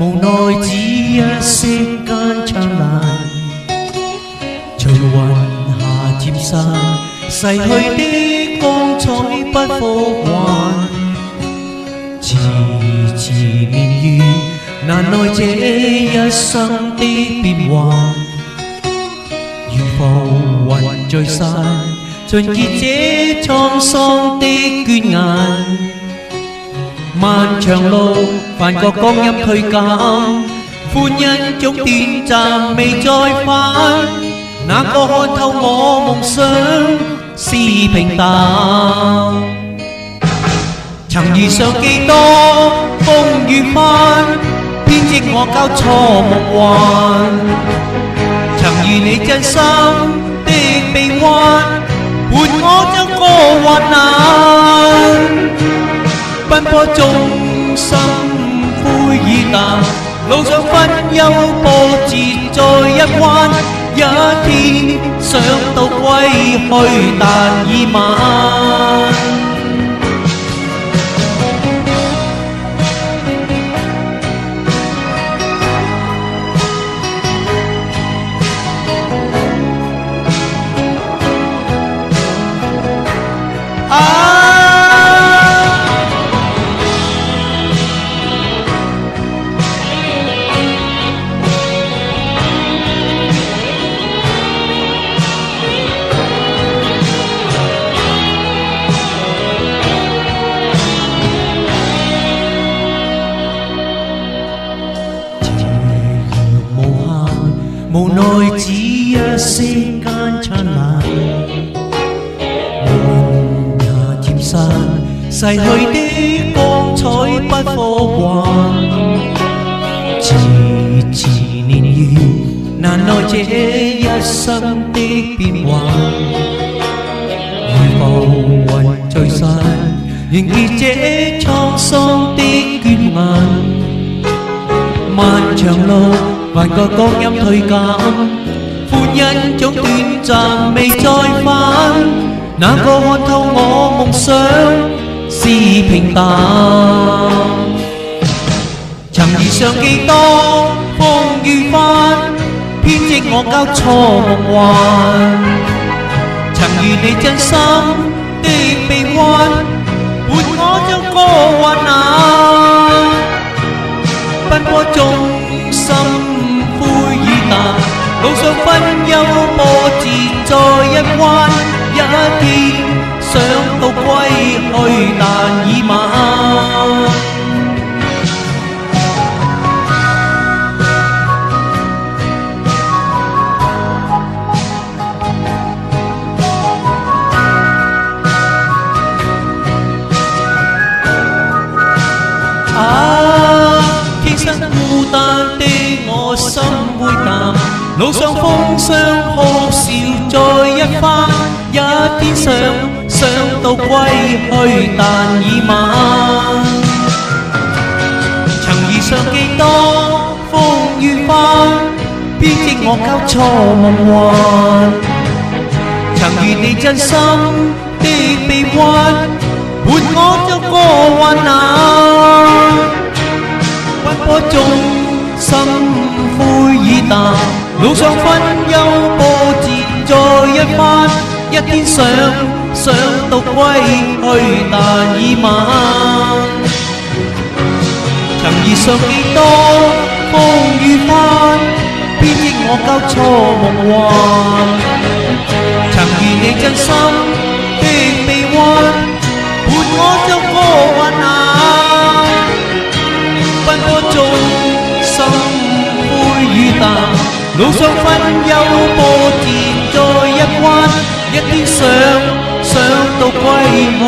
無奈只一息間燦爛，隨雲下漸散，逝去的光彩不復還。遲遲年月，難耐這一生的變幻。如浮雲聚散，盡結這滄桑的倦顏。漫長路，凡覺光陰退減，歡欣總短暫未再返。哪個看透我夢想是平淡？曾遇上幾多風雨翻，編織我交錯夢幻。曾遇你真心的臂彎，伴我走過患難。奔波中心灰已淡，路上分憂波折再一彎。一天想到歸去，但已晚。無奈只一息間燦爛，雲下漸散，逝去的光彩不復還。遲遲年月，難耐這一生的變幻。如浮雲聚散，凝結這滄桑的倦顏。漫長路，還覺光陰退減，歡欣總短暫未再返。哪個看透我夢想是平淡？曾遇上幾多風雨翻，編織我交錯夢幻。曾遇你真心的臂彎，伴我走過患難。奔波中心灰已淡，路上分憂波折再一彎。一天想到歸去，但已晚。天生孤單的我心會淡，路上風霜哭笑再一番。一天想到歸去，但已晚。曾遇上幾多風雨翻，編織我交錯夢幻。曾遇你真心的臂彎，伴我走過患難。奔波中心灰已淡，路上分憂波折再一番。一天想到歸去，但已晚。曾遇上幾多風雨翻，編織我交錯夢幻。曾遇你真心的臂彎，伴我走過患難。奔波中心灰已淡，路上分憂波折再一彎。一天想到歸去。